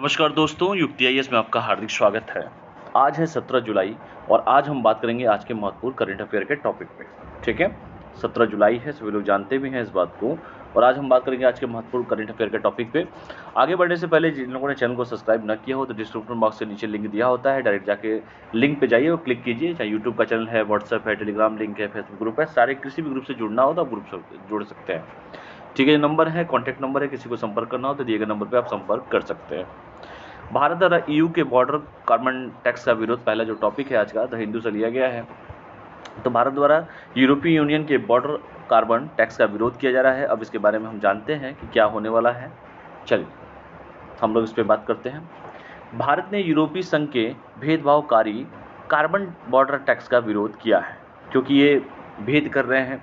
नमस्कार दोस्तों, युक्ति आईएएस में आपका हार्दिक स्वागत है। आज है 17 जुलाई और आज हम बात करेंगे आज के महत्वपूर्ण करंट अफेयर के टॉपिक पे। ठीक है, 17 जुलाई है, सभी लोग जानते भी हैं इस बात को। और आज हम बात करेंगे आज के महत्वपूर्ण करंट अफेयर के टॉपिक पे। आगे बढ़ने से पहले जिन लोगों ने चैनल को सब्सक्राइब न किया हो तो डिस्क्रिप्शन बॉक्स के नीचे लिंक दिया होता है, डायरेक्ट जाके लिंक पे जाइए और क्लिक कीजिए। चाहे यूट्यूब का चैनल है, व्हाट्सएप है, टेलीग्राम लिंक है, फेसबुक ग्रुप है, सारे किसी भी ग्रुप से जुड़ना हो तो आप ग्रुप से जुड़ सकते हैं। ठीक है, नंबर है, कॉन्टैक्ट नंबर है, किसी को संपर्क करना हो तो दिए गए नंबर पर आप संपर्क कर सकते हैं। भारत और ईयू के बॉर्डर कार्बन टैक्स का विरोध, पहला जो टॉपिक है आज का, द हिंदू से लिया गया है। तो भारत द्वारा यूरोपीय यूनियन के बॉर्डर कार्बन टैक्स का विरोध किया जा रहा है। अब इसके बारे में हम जानते हैं कि क्या होने वाला है। चलिए हम लोग इस पर बात करते हैं। भारत ने यूरोपीय संघ के भेदभावकारी कार्बन बॉर्डर टैक्स का विरोध किया है, क्योंकि ये भेद कर रहे हैं।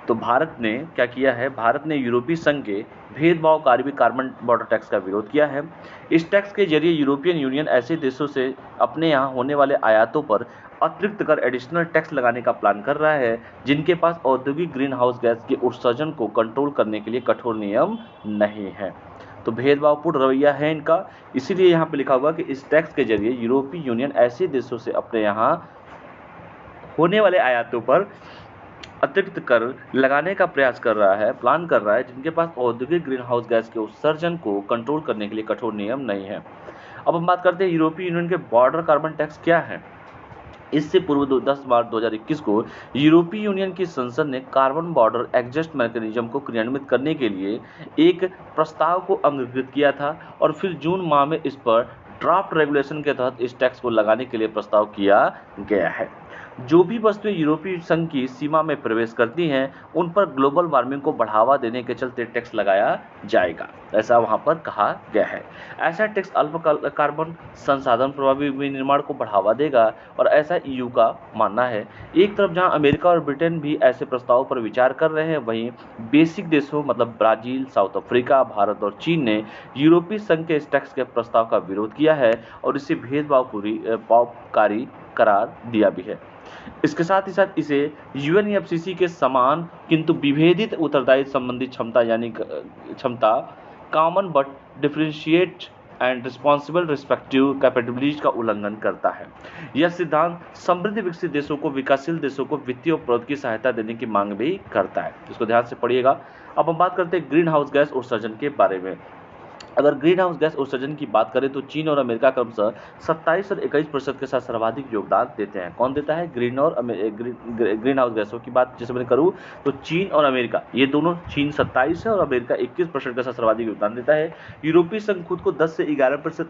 तो भारत ने क्या किया है, भारत ने यूरोपीय संघ के भेदभावकारी कार्बन बॉर्डर टैक्स का विरोध किया है। इस टैक्स के जरिए यूरोपियन यूनियन ऐसे देशों से अपने यहाँ होने वाले आयातों पर अतिरिक्त कर एडिशनल टैक्स लगाने का प्लान कर रहा है, जिनके पास औद्योगिक ग्रीन हाउस गैस के उत्सर्जन को कंट्रोल करने के लिए कठोर नियम नहीं है। तो भेदभावपूर्ण रवैया है इनका, इसीलिए यहाँ पे लिखा हुआ कि इस टैक्स के जरिए यूरोपीय यूनियन ऐसे देशों से अपने यहाँ होने वाले आयातों पर अतिरिक्त कर लगाने का प्रयास कर रहा है, प्लान कर रहा है, जिनके पास औद्योगिक ग्रीन हाउस गैस के उत्सर्जन को कंट्रोल करने के लिए कठोर नियम नहीं है। अब हम बात करते हैं यूरोपीय यूनियन के बॉर्डर कार्बन टैक्स क्या है। इससे पूर्व 10 मार्च 2021 को यूरोपीय यूनियन की संसद ने कार्बन बॉर्डर एडजस्ट मैकेनिज्म को क्रियान्वित करने के लिए एक प्रस्ताव को अंगीकृत किया था और फिर जून माह में इस पर ड्राफ्ट रेगुलेशन के तहत इस टैक्स को लगाने के लिए प्रस्ताव किया गया है। जो भी वस्तुएं यूरोपीय संघ की सीमा में प्रवेश करती हैं, उन पर ग्लोबल वार्मिंग को बढ़ावा देने के चलते टैक्स लगाया जाएगा, ऐसा वहां पर कहा गया है। ऐसा टैक्स अल्प कार्बन संसाधन प्रभावी विनिर्माण को बढ़ावा देगा और ऐसा ईयू का मानना है। एक तरफ जहां अमेरिका और ब्रिटेन भी ऐसे प्रस्तावों पर विचार कर रहे हैं, वहीं बेसिक देशों मतलब ब्राजील, साउथ अफ्रीका, भारत और चीन ने यूरोपीय संघ के इस टैक्स के प्रस्ताव का विरोध किया है और इसे भेदभावकारी करार दिया भी है। इसके साथ ही साथ इसे यूएनएफसीसी के समान किंतु विभेदित उत्तरदायित्व संबंधी क्षमता यानी क्षमता common but differentiate and responsible respective capabilities का उल्लंघन करता है। यह सिद्धांत समृद्ध विकसित देशों को विकासशील देशों को वित्तीय और प्रौद्योगिकी सहायता देने की मांग भी करता है। इसको ध्यान से पढ़िएगा। अब हम बात करते हैं ग्रीन हाउस गैस उत्सर्जन के बारे में। अगर ग्रीन हाउस गैस उत्सर्जन की बात करें तो चीन और अमेरिका क्रमशः 27 और 21% के साथ सर्वाधिक योगदान देते हैं। कौन देता है? ग्रीन हाउस गैसों की बात जैसे मैंने करूँ तो चीन और अमेरिका, ये दोनों, चीन 27 है और अमेरिका 21% के साथ सर्वाधिक योगदान देता है। यूरोपीय संघ खुद को 10 से 11%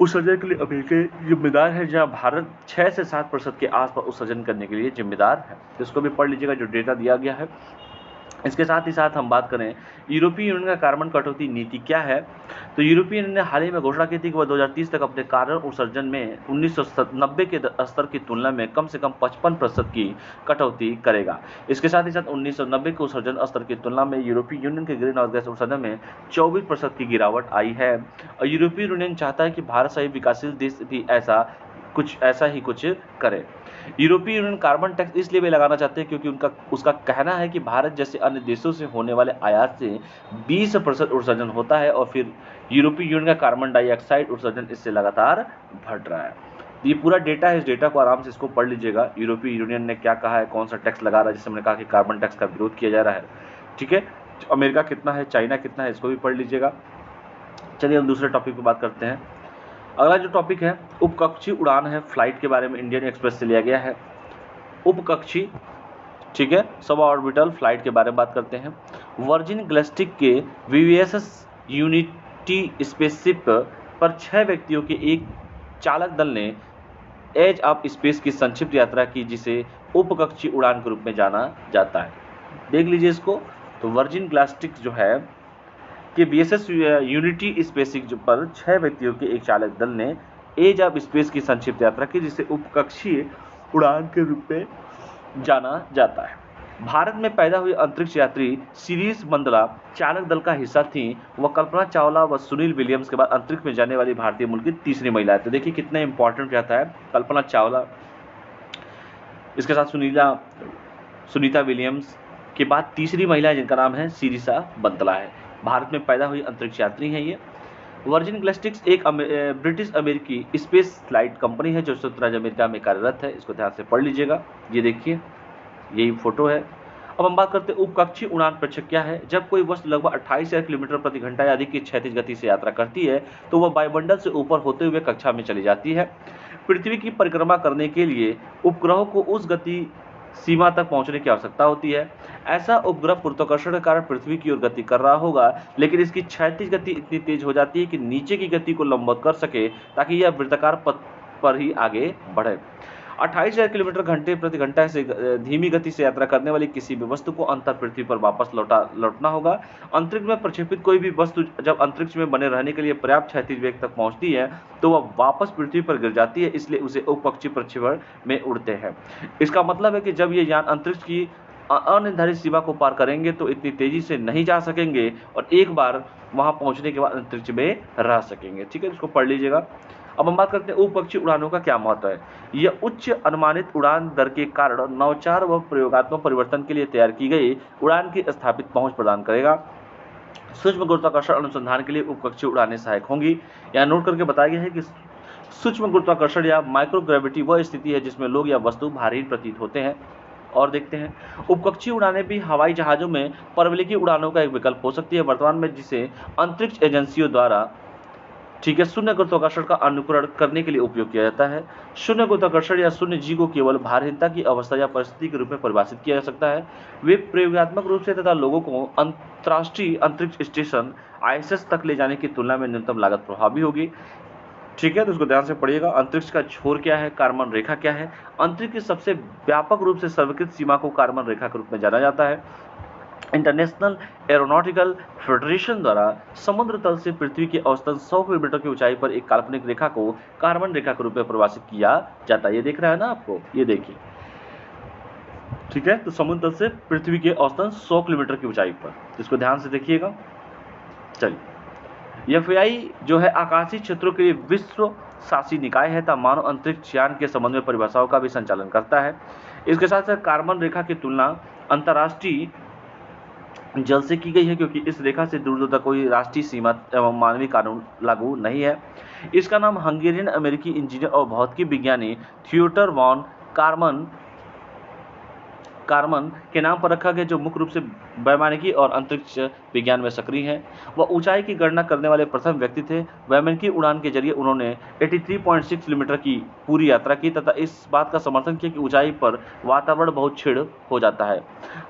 उत्सर्जन के लिए अमेरिका जिम्मेदार है, जहाँ भारत 6 से 7% के आसपास उत्सर्जन करने के लिए जिम्मेदार है। इसको भी पढ़ लीजिएगा जो डेटा दिया गया है। इसके साथ ही साथ हम बात करें यूरोपीय यूनियन का कार्बन कटौती नीति क्या है, तो यूरोपीय यूनियन ने हाल ही में घोषणा की थी कि वह 2030 तक अपने कार्बन उत्सर्जन में 1990 के स्तर की तुलना में कम से कम 55% की कटौती करेगा। इसके साथ ही साथ 1990 के उत्सर्जन स्तर की तुलना में यूरोपीय यूनियन के ग्रीन हाउस गैस उत्सर्जन में 24% की गिरावट आई है। और यूरोपीय यूनियन चाहता है कि भारत सहित विकासशील देश भी ऐसा ही कुछ करे। यूरोपीय यूनियन कार्बन टैक्स इसलिए भी लगाना चाहते हैं क्योंकि उसका कहना है कि भारत जैसे अन्य देशों से होने वाले आयात से 20% उत्सर्जन होता है और फिर यूरोपीय यूनियन का कार्बन डाइऑक्साइड उत्सर्जन इससे लगातार बढ़ रहा है। ये पूरा डेटा है, इस डेटा को आराम से इसको पढ़ लीजिएगा। यूरोपीय यूनियन ने क्या कहा है, कौन सा टैक्स लगा रहा है, जैसे मैंने कहा कि कार्बन टैक्स का विरोध किया जा रहा है। ठीक है, अमेरिका कितना है, चाइना कितना है, इसको भी पढ़ लीजिएगा। चलिए हम दूसरे टॉपिक पर बात करते हैं। अगला जो टॉपिक है उपकक्षीय उड़ान है, फ्लाइट के बारे में इंडियन एक्सप्रेस से लिया गया है। उपकक्षीय, ठीक है, सब ऑर्बिटल फ्लाइट के बारे में बात करते हैं। वर्जिन गैलेक्टिक के वीवीएसएस यूनिटी स्पेसशिप पर 6 व्यक्तियों के एक चालक दल ने एज ऑफ स्पेस की संक्षिप्त यात्रा की, जिसे उपकक्षीय उड़ान के रूप में जाना जाता है। देख लीजिए इसको। तो वर्जिन गैलेक्टिक जो है कि बीएसएस यूनिटी स्पेसशिप पर 6 व्यक्तियों के एक चालक दल ने एज ऑफ स्पेस की संक्षिप्त यात्रा की, जिसे उपकक्षीय उड़ान के रूप में जाना जाता है। भारत में पैदा हुई अंतरिक्ष यात्री सीरीज मंडला चालक दल का हिस्सा थी। वह कल्पना चावला व सुनील विलियम्स के बाद अंतरिक्ष में जाने वाली भारतीय मूल की तीसरी महिला है। तो देखिए कितना इंपॉर्टेंट जाता है, कल्पना चावला, इसके साथ सुनीता विलियम्स के बाद तीसरी महिला जिनका नाम है सीरिसा बंतला है। भारत में पैदा हुई अंतरिक्ष यात्री हैं ये। वर्जिन गैलेक्टिक्स एक ब्रिटिश अमेरिकी स्पेस फ्लाइट कंपनी है जो संयुक्त राज्य अमेरिका में कार्यरत है। इसको ध्यान से पढ़ लीजिएगा। ये देखिए, यही फोटो है। अब हम बात करते हैं उपकक्षीय उड़ान प्रक्षेप क्या है। जब कोई वस्तु लगभग 28,000 किलोमीटर प्रति घंटा या अधिक की क्षैतिज गति से यात्रा करती है तो वह वायुमंडल से ऊपर होते हुए कक्षा में चली जाती है। पृथ्वी की परिक्रमा करने के लिए उपग्रहों को उस गति सीमा तक पहुंचने की आवश्यकता होती है। ऐसा उपग्रह गुरुत्वाकर्षण के कारण पृथ्वी की ओर गति कर रहा होगा, लेकिन इसकी क्षैतिज गति इतनी तेज हो जाती है कि नीचे की गति को लंबवत कर सके ताकि यह वृत्ताकार पथ पर ही आगे बढ़े। 28,000 किलोमीटर घंटे प्रति घंटा से धीमी गति से यात्रा करने वाली किसी भी वस्तु को अंतर पृथ्वी पर वापस लौटना होगा। अंतरिक्ष में प्रक्षेपित कोई भी वस्तु जब अंतरिक्ष में बने रहने के लिए पर्याप्त क्षैतिज वेग तक पहुंचती है तो वह वापस पृथ्वी पर गिर जाती है, इसलिए उसे उपकक्षीय प्रक्षेपण में उड़ते हैं। इसका मतलब है कि जब ये यान अंतरिक्ष की अनिर्धारित सीमा को पार करेंगे तो इतनी तेजी से नहीं जा सकेंगे और एक बार वहां पहुंचने के बाद अंतरिक्ष में रह सकेंगे। ठीक है, इसको पढ़ लीजिएगा। अब हम बात करते हैं उपकक्षीय उड़ानों का क्या महत्व है। यह उच्च अनुमानित उड़ान दर के कारण नवाचार व प्रयोगात्मक परिवर्तन के लिए तैयार की गई उड़ान की स्थापित पहुंच प्रदान करेगा। सूक्ष्म गुरुत्वाकर्षण अनुसंधान के लिए उपकक्षीय उड़ानें सहायक होंगी। यहाँ नोट करके बताया गया है कि सूक्ष्म गुरुत्वाकर्षण या माइक्रोग्रेविटी वह स्थिति है जिसमें लोग या वस्तु भारी प्रतीत होते हैं। और देखते हैं, उपकक्षीय उड़ानें भी हवाई जहाजों में परवलयिक उड़ानों का एक विकल्प हो सकती है। वर्तमान में जिसे अंतरिक्ष एजेंसियों द्वारा ठीक है शून्य गुरुत्वाकर्षण का अनुकरण करने के लिए उपयोग किया जाता है। शून्य गुरुत्वाकर्षण या शून्य जी को केवल भारहीनता की अवस्था या परिस्थिति के रूप में परिभाषित किया जा सकता है। वे प्रयोगात्मक रूप से तथा लोगों को अंतर्राष्ट्रीय अंतरिक्ष स्टेशन ISS तक ले जाने की तुलना में न्यूनतम लागत प्रभावी होगी। ठीक है, तो उसको ध्यान से पढ़िएगा। अंतरिक्ष का छोर क्या है, कारमन रेखा क्या है। अंतरिक्ष की सबसे व्यापक रूप से सर्वकृत सीमा को कारमन रेखा के रूप में जाना जाता है। इंटरनेशनल एरोनॉटिकल फेडरेशन द्वारा समुद्र तल से पृथ्वी के औसतन 100 किलोमीटर की ऊंचाई पर एक काल्पनिक रेखा को कारमन रेखा के रूप में परिभाषित किया जाता है। ये देख रहा है ना आपको, ये देखिए। ठीक है, तो समुद्र तल से पृथ्वी के औसतन 100 किलोमीटर की ऊंचाई पर, इसको ध्यान से देखिएगा। चलिए, FAI जो है आकाशीय क्षेत्रों के लिए विश्व शासी निकाय है तथा मानव अंतरिक्ष यान के संबंध में परिभाषाओं का भी संचालन करता है। इसके साथ साथ कारमन रेखा की तुलना अंतर्राष्ट्रीय जल से की गई है क्योंकि इस रेखा से दूर तक कोई राष्ट्रीय सीमा एवं मानवीय कानून लागू नहीं है। इसका नाम हंगेरियन अमेरिकी इंजीनियर और भौतिकी विज्ञानी थियोडोर वॉन कारमन के नाम पर रखा गया, जो मुख्य रूप से वैमानिकी और अंतरिक्ष विज्ञान में सक्रिय हैं। वह ऊंचाई की गणना करने वाले प्रथम व्यक्ति थे। वैमानिकी उड़ान के जरिए उन्होंने 83.6 किलोमीटर की पूरी यात्रा की तथा इस बात का समर्थन किया कि ऊंचाई पर वातावरण बहुत छिड़ हो जाता है।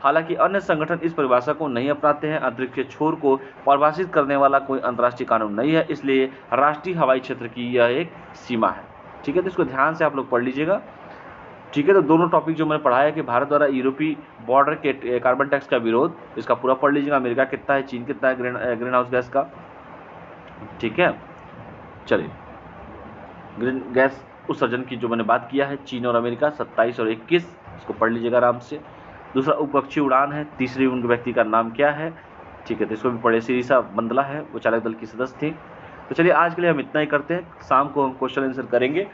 हालांकि अन्य संगठन इस परिभाषा को नहीं अपनाते हैं। अंतरिक्ष के छोर को परिभाषित करने वाला कोई अंतर्राष्ट्रीय कानून नहीं है, इसलिए राष्ट्रीय हवाई क्षेत्र की यह एक सीमा है। ठीक है, तो इसको ध्यान से आप लोग पढ़ लीजिएगा। ठीक है, तो दोनों टॉपिक जो मैंने पढ़ाया कि भारत द्वारा यूरोपीय बॉर्डर के कार्बन टैक्स का विरोध, इसका पूरा पढ़ लीजिएगा। अमेरिका कितना है, चीन कितना है ग्रीन हाउस गैस का। ठीक है, चलिए, ग्रीन गैस उत्सर्जन की जो मैंने बात किया है, चीन और अमेरिका 27 और 21, इसको पढ़ लीजिएगा आराम से। दूसरा उपकक्षीय उड़ान है। तीसरी उनके व्यक्ति का नाम क्या है। ठीक है, तो इसको भी पढ़े। सिरिसा बंदला है, वो चालक दल की सदस्य थी। तो चलिए, आज के लिए हम इतना ही करते हैं। शाम को हम क्वेश्चन आंसर करेंगे।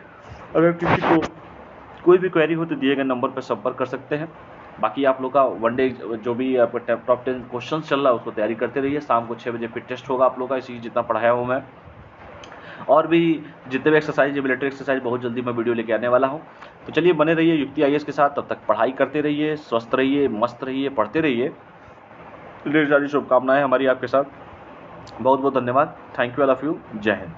अगर किसी को कोई भी क्वेरी हो तो दिए गए नंबर पर संपर्क कर सकते हैं। बाकी आप लोग का वनडे जो भी आपका टॉप 10 क्वेश्चन चल रहा है उसको तैयारी करते रहिए। शाम को 6 बजे फिर टेस्ट होगा आप लोग का, इसी जितना पढ़ाया हूँ मैं। और भी जितने भी एक्सरसाइज, मिलिट्री एक्सरसाइज बहुत जल्दी मैं वीडियो लेके आने वाला हूँ। तो चलिए, बने रहिए युक्ति IAS के साथ। तब तक पढ़ाई करते रहिए, स्वस्थ रहिए, मस्त रहिए, पढ़ते रहिए। ढेर सारी शुभकामनाएं हमारी आपके साथ। बहुत बहुत धन्यवाद। Thank you all of you. जय हिंद।